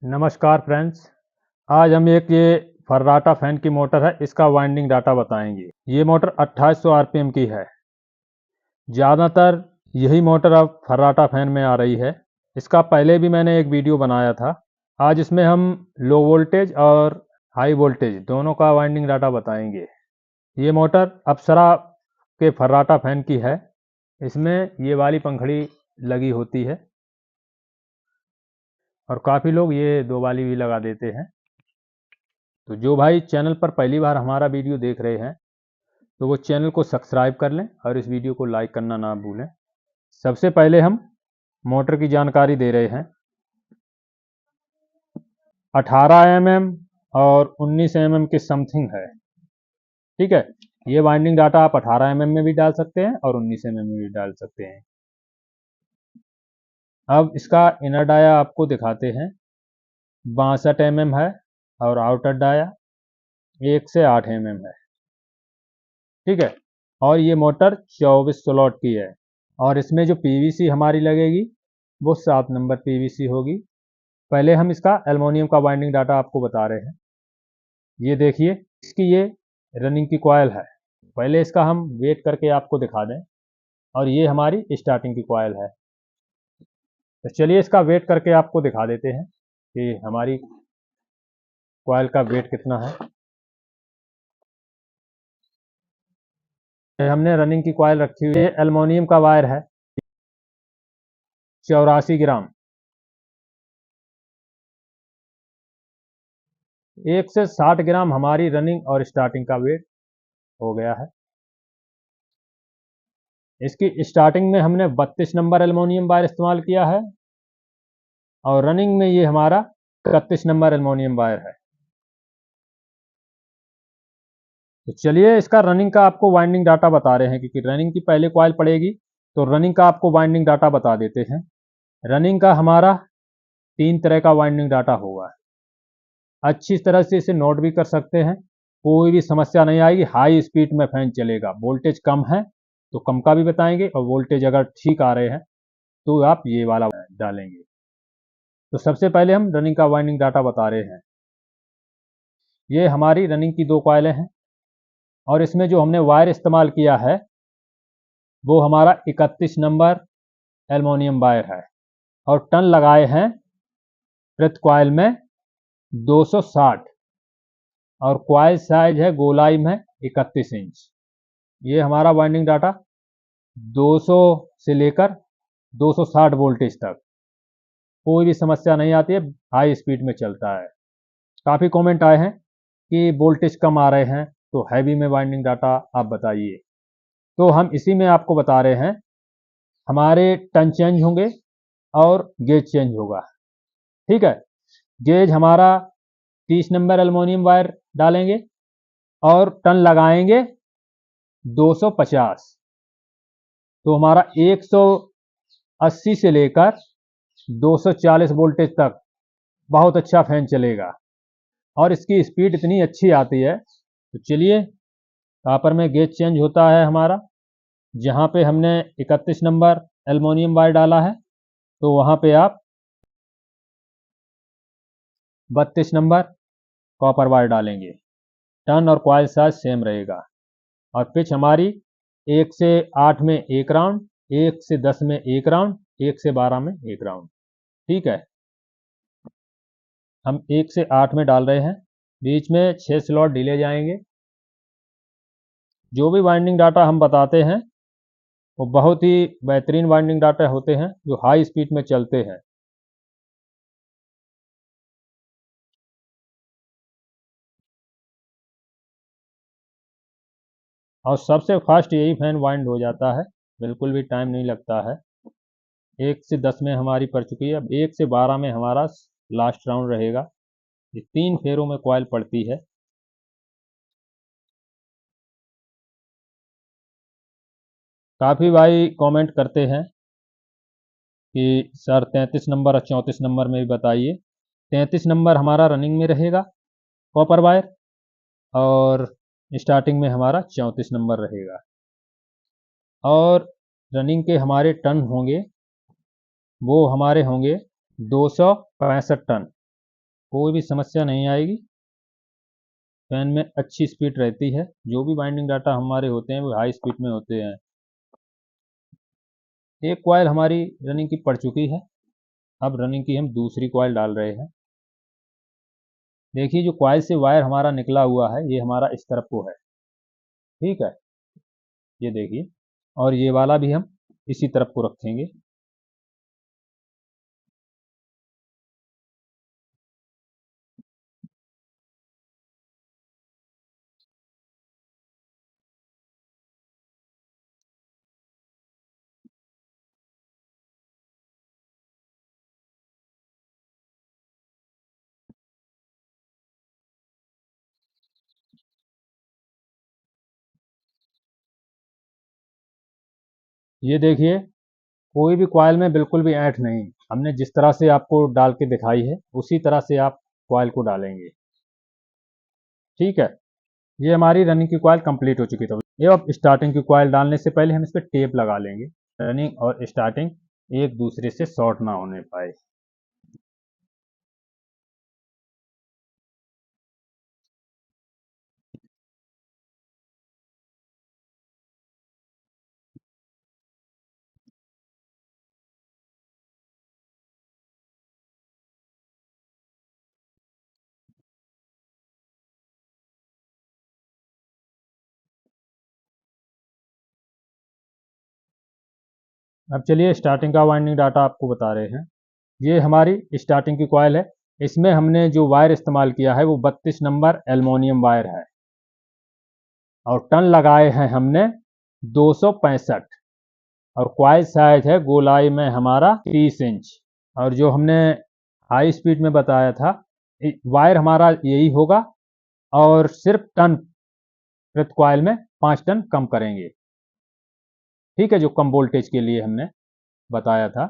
नमस्कार फ्रेंड्स। आज हम एक ये फर्राटा फैन की मोटर है, इसका वाइंडिंग डाटा बताएंगे। ये मोटर 2800 आरपीएम की है। ज़्यादातर यही मोटर अब फर्राटा फैन में आ रही है। इसका पहले भी मैंने एक वीडियो बनाया था। आज इसमें हम लो वोल्टेज और हाई वोल्टेज दोनों का वाइंडिंग डाटा बताएंगे। ये मोटर अप्सरा के फर्राटा फैन की है। इसमें ये वाली पंखड़ी लगी होती है और काफ़ी लोग ये दो वाली भी लगा देते हैं। तो जो भाई चैनल पर पहली बार हमारा वीडियो देख रहे हैं तो वो चैनल को सब्सक्राइब कर लें और इस वीडियो को लाइक करना ना भूलें। सबसे पहले हम मोटर की जानकारी दे रहे हैं। 18 mm और 19 mm के समथिंग है। ठीक है, ये वाइंडिंग डाटा आप 18 mm में भी डाल सकते हैं और 19 mm में भी डाल सकते हैं। अब इसका इनर डाया आपको दिखाते हैं। 62 mm है और आउटर डाया 1 से 8 mm है। ठीक है, और ये मोटर 24 स्लॉट की है और इसमें जो पीवीसी हमारी लगेगी वो 7 नंबर पीवीसी होगी। पहले हम इसका एल्युमिनियम का वाइंडिंग डाटा आपको बता रहे हैं। ये देखिए, इसकी ये रनिंग की कॉयल है। पहले इसका हम वेट करके आपको दिखा दें। और ये हमारी स्टार्टिंग की कॉयल है। तो चलिए इसका वेट करके आपको दिखा देते हैं कि हमारी कॉयल का वेट कितना है। हमने रनिंग की कॉयल रखी हुई है। एल्युमिनियम का वायर है 84 ग्राम। 1 से 60 ग्राम हमारी रनिंग और स्टार्टिंग का वेट हो गया है। इसकी स्टार्टिंग में हमने 32 नंबर एल्युमिनियम वायर इस्तेमाल किया है और रनिंग में ये हमारा 31 नंबर एल्युमिनियम वायर है। तो चलिए इसका रनिंग का आपको वाइंडिंग डाटा बता रहे हैं, क्योंकि रनिंग की पहले कॉइल पड़ेगी तो रनिंग का आपको वाइंडिंग डाटा बता देते हैं। रनिंग का हमारा 3 तरह का वाइंडिंग डाटा होगा। अच्छी तरह से इसे नोट भी कर सकते हैं, कोई भी समस्या नहीं आएगी। हाई स्पीड में फैन चलेगा। वोल्टेज कम है तो कम का भी बताएंगे और वोल्टेज अगर ठीक आ रहे हैं तो आप ये वाला डालेंगे। तो सबसे पहले हम रनिंग का वाइंडिंग डाटा बता रहे हैं। ये हमारी रनिंग की 2 कॉइलें हैं और इसमें जो हमने वायर इस्तेमाल किया है वो हमारा 31 नंबर एल्युमिनियम वायर है और टन लगाए हैं प्रति कॉइल में 260 और कॉइल साइज है गोलाई में 31 इंच। ये हमारा वाइंडिंग डाटा 200 से लेकर 260 वोल्टेज तक कोई भी समस्या नहीं आती है, हाई स्पीड में चलता है। काफ़ी कमेंट आए हैं कि वोल्टेज कम आ रहे हैं तो हैवी में वाइंडिंग डाटा आप बताइए। तो हम इसी में आपको बता रहे हैं। हमारे टन चेंज होंगे और गेज चेंज होगा। ठीक है, गेज हमारा 30 नंबर एल्युमिनियम वायर डालेंगे और टन लगाएंगे 250। तो हमारा 180 से लेकर 240 वोल्टेज तक बहुत अच्छा फैन चलेगा और इसकी स्पीड इतनी अच्छी आती है। तो चलिए, कॉपर में गेज चेंज होता है हमारा। जहाँ पे हमने 31 नंबर एल्युमिनियम वायर डाला है तो वहाँ पे आप 32 नंबर कॉपर वायर डालेंगे। टन और कॉइल साइज सेम रहेगा और पिच हमारी 1 से 8 में 1 राउंड, 1 से 10 में 1 राउंड, 1 से 12 में 1 राउंड। ठीक है, हम 1 से 8 में डाल रहे हैं। बीच में 6 स्लॉट ढीले जाएंगे। जो भी वाइंडिंग डाटा हम बताते हैं वो बहुत ही बेहतरीन वाइंडिंग डाटा होते हैं जो हाई स्पीड में चलते हैं। और सबसे फास्ट यही फैन वाइंड हो जाता है, बिल्कुल भी टाइम नहीं लगता है। 1 से 10 में हमारी पड़ चुकी है। अब 1 से 12 में हमारा लास्ट राउंड रहेगा। ये 3 फेरों में कॉइल पड़ती है। काफ़ी भाई कमेंट करते हैं कि सर 33 नंबर और 34 नंबर में भी बताइए। 33 नंबर हमारा रनिंग में रहेगा कॉपर वायर और स्टार्टिंग में हमारा 34 नंबर रहेगा। और रनिंग के हमारे टन होंगे वो हमारे होंगे 265 टन। कोई भी समस्या नहीं आएगी। फैन में अच्छी स्पीड रहती है, जो भी वाइंडिंग डाटा हमारे होते हैं वो हाई स्पीड में होते हैं। एक कॉइल हमारी रनिंग की पड़ चुकी है, अब रनिंग की हम दूसरी कॉइल डाल रहे हैं। देखिए जो कॉइल से वायर हमारा निकला हुआ है ये हमारा इस तरफ को है, ठीक है, ये देखिए, और ये वाला भी हम इसी तरफ को रखेंगे। ये देखिए कोई भी कॉइल में बिल्कुल भी ऐंठ नहीं, हमने जिस तरह से आपको डाल के दिखाई है उसी तरह से आप कॉइल को डालेंगे, ठीक है। ये हमारी रनिंग की कॉइल कंप्लीट हो चुकी थी। ये अब स्टार्टिंग की कॉइल डालने से पहले हम इस पर टेप लगा लेंगे, रनिंग और स्टार्टिंग एक दूसरे से शॉर्ट ना होने पाए। अब चलिए स्टार्टिंग का वाइंडिंग डाटा आपको बता रहे हैं। ये हमारी स्टार्टिंग की कॉइल है, इसमें हमने जो वायर इस्तेमाल किया है वो 32 नंबर एल्युमिनियम वायर है और टन लगाए हैं हमने 265 और कॉइल साइज है गोलाई में हमारा 30 इंच। और जो हमने हाई स्पीड में बताया था वायर हमारा यही होगा और सिर्फ टन प्रति कॉइल में 5 टन कम करेंगे, ठीक है, जो कम वोल्टेज के लिए हमने बताया था।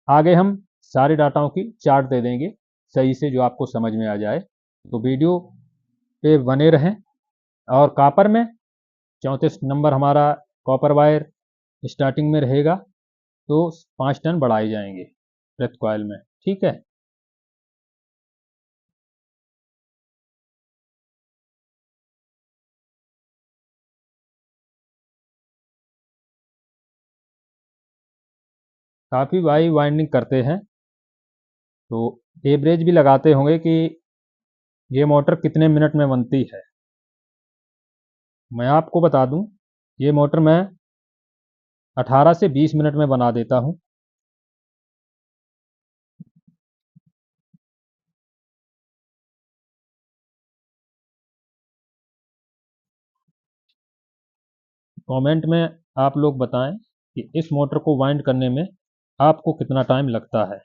आगे हम सारे डाटाओं की चार्ट दे देंगे सही से जो आपको समझ में आ जाए, तो वीडियो पे बने रहें। और कॉपर में 34 नंबर हमारा कॉपर वायर स्टार्टिंग में रहेगा, तो 5 टन बढ़ाए जाएंगे प्रति कॉइल में, ठीक है। काफ़ी भाई वाइंडिंग करते हैं तो एवरेज भी लगाते होंगे कि ये मोटर कितने मिनट में बनती है। मैं आपको बता दूं ये मोटर मैं 18 से 20 मिनट में बना देता हूं। कमेंट में आप लोग बताएं कि इस मोटर को वाइंड करने में आपको कितना टाइम लगता है।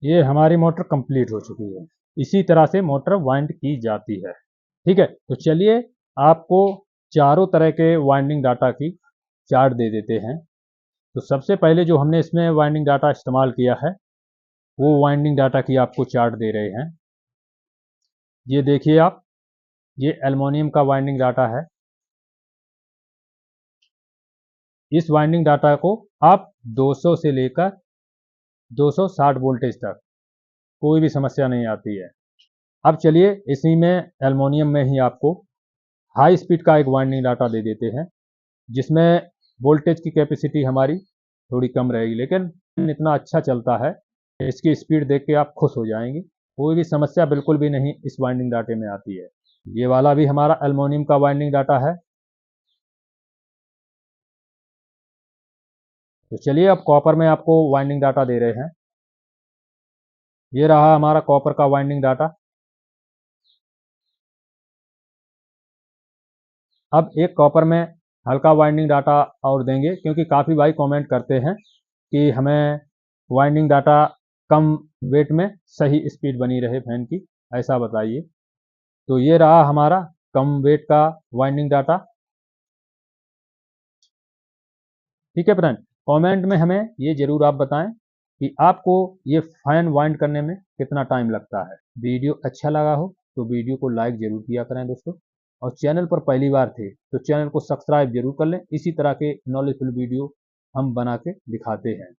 ये हमारी मोटर कंप्लीट हो चुकी है। इसी तरह से मोटर वाइंड की जाती है, ठीक है। तो चलिए आपको चारों तरह के वाइंडिंग डाटा की चार्ट दे देते हैं। तो सबसे पहले जो हमने इसमें वाइंडिंग डाटा इस्तेमाल किया है वो वाइंडिंग डाटा की आपको चार्ट दे रहे हैं। ये देखिए आप, ये एल्युमिनियम का वाइंडिंग डाटा है। इस वाइंडिंग डाटा को आप 200 से लेकर 260 वोल्टेज तक कोई भी समस्या नहीं आती है। अब चलिए इसी में एल्युमिनियम में ही आपको हाई स्पीड का एक वाइंडिंग डाटा दे देते हैं, जिसमें वोल्टेज की कैपेसिटी हमारी थोड़ी कम रहेगी लेकिन इतना अच्छा चलता है, इसकी स्पीड देख के आप खुश हो जाएंगे। कोई भी समस्या बिल्कुल भी नहीं इस वाइंडिंग डाटे में आती है। ये वाला भी हमारा एल्युमिनियम का वाइंडिंग डाटा है। तो चलिए अब कॉपर में आपको वाइंडिंग डाटा दे रहे हैं। ये रहा हमारा कॉपर का वाइंडिंग डाटा। अब एक कॉपर में हल्का वाइंडिंग डाटा और देंगे, क्योंकि काफ़ी भाई कमेंट करते हैं कि हमें वाइंडिंग डाटा कम वेट में सही स्पीड बनी रहे फैन की, ऐसा बताइए। तो ये रहा हमारा कम वेट का वाइंडिंग डाटा। ठीक है फ्रेंड, कमेंट में हमें ये ज़रूर आप बताएं कि आपको ये फैन वाइंड करने में कितना टाइम लगता है। वीडियो अच्छा लगा हो तो वीडियो को लाइक ज़रूर किया करें दोस्तों, और चैनल पर पहली बार थे तो चैनल को सब्सक्राइब जरूर कर लें। इसी तरह के नॉलेजफुल वीडियो हम बना के दिखाते हैं।